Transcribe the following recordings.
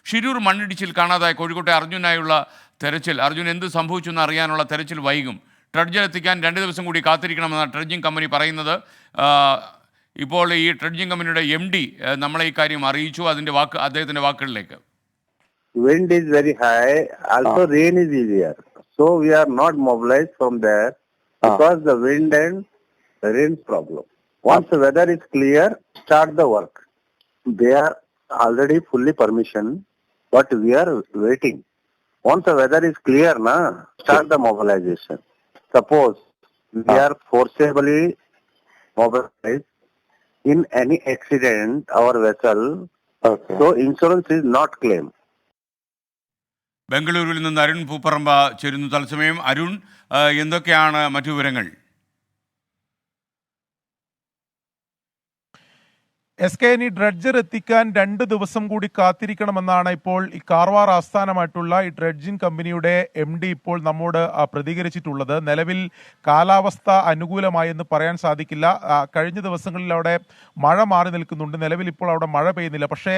ഷിരൂർ മണ്ണിടിച്ചിൽ കാണാതായ കോഴിക്കോട്ടെ അർജുനായുള്ള തെരച്ചിൽ, അർജുൻ എന്ത് സംഭവിച്ചു എന്ന് അറിയാനുള്ള തെരച്ചിൽ വൈകും. ട്രഡ്ജർ എത്തിക്കാൻ 2 ദിവസം കൂടി കാത്തിരിക്കണമെന്നാണ് ഡ്രഡ്ജിംഗ് കമ്പനി പറയുന്നത്. ഇപ്പോൾ ഈ ഡ്രഡ്ജിംഗ് കമ്പനിയുടെ MD നമ്മളെ ഈ കാര്യം അറിയിച്ചു. അദ്ദേഹത്തിൻ്റെ വാക്കുകളിലേക്ക്. Wind is very high, also rain is easier. So we are not mobilized from there because the wind and rain problem. Once the weather is clear, start the work. They are already fully permission, but we are waiting. Once the weather is clear, start the mobilization. Suppose we are forcibly mobilized in any accident, our vessel, so insurance is not claimed. ബംഗളൂരുവിൽ നിന്ന് അരുൺ പൂപ്പറമ്പ ചേരുന്നു തത്സമയം. അരുൺ, എന്തൊക്കെയാണ് മറ്റു വിവരങ്ങൾ? SKN dredger എത്തിക്കാൻ 2 ദിവസം കൂടി കാത്തിരിക്കണമെന്നാണ് ഇപ്പോൾ ഈ കാർവാർ ആസ്ഥാനമായിട്ടുള്ള ഈ ഡ്രഡ്ജിംഗ് കമ്പനിയുടെ MD ഇപ്പോൾ നമ്മോട് പ്രതികരിച്ചിട്ടുള്ളത്. നിലവിൽ കാലാവസ്ഥ അനുകൂലമായെന്ന് പറയാൻ സാധിക്കില്ല. കഴിഞ്ഞ ദിവസങ്ങളിൽ അവിടെ മഴ മാറി നിൽക്കുന്നുണ്ട്. നിലവിൽ ഇപ്പോൾ അവിടെ മഴ പെയ്യുന്നില്ല. പക്ഷേ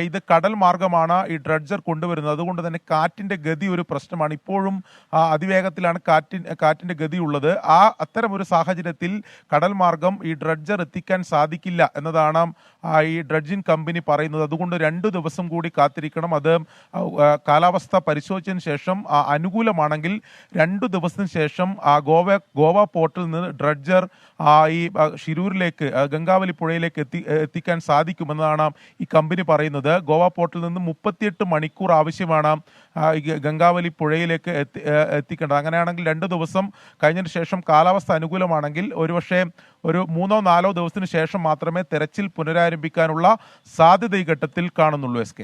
ഇത് കടൽ മാർഗമാണ് ഈ ഡ്രഡ്ജർ കൊണ്ടുവരുന്നത്. അതുകൊണ്ട് തന്നെ കാറ്റിൻ്റെ ഗതി ഒരു പ്രശ്നമാണ്. ഇപ്പോഴും അതിവേഗത്തിലാണ് കാറ്റിൻ്റെ ഗതിയുള്ളത്. അത്തരമൊരു സാഹചര്യത്തിൽ കടൽ മാർഗം ഈ ഡ്രഡ്ജർ എത്തിക്കാൻ സാധിക്കില്ല എന്നതാണ് ഈ ഡ്രഡ്ജിംഗ് കമ്പനി പറയുന്നത്. അതുകൊണ്ട് 2 ദിവസം കൂടി കാത്തിരിക്കണം. അത് കാലാവസ്ഥ പരിശോധിച്ചതിന് ശേഷം അനുകൂലമാണെങ്കിൽ 2 ദിവസത്തിന് ശേഷം ഗോവ പോർട്ടിൽ നിന്ന് ഡ്രഡ്ജർ ഈ ഷിരൂരിലേക്ക് ഗംഗാവലി പുഴയിലേക്ക് എത്തിക്കാൻ സാധിക്കുമെന്നാണ് ഈ കമ്പനി പറയുന്നത്. ഗോവ പോർട്ടിൽ നിന്ന് 38 മണിക്കൂർ ആവശ്യമാണ് ഗംഗാവലി പുഴയിലേക്ക് എത്തിക്കേണ്ടത്. അങ്ങനെയാണെങ്കിൽ 2 ദിവസം കഴിഞ്ഞതിന് ശേഷം കാലാവസ്ഥ അനുകൂലമാണെങ്കിൽ ഒരുപക്ഷെ ഒരു 3-4 ദിവസത്തിന് ശേഷം മാത്രമേ തെരച്ചിൽ പുനരാരംഭിക്കാനുള്ള സാധ്യത ഈ ഘട്ടത്തിൽ കാണുന്നുള്ളൂ. SK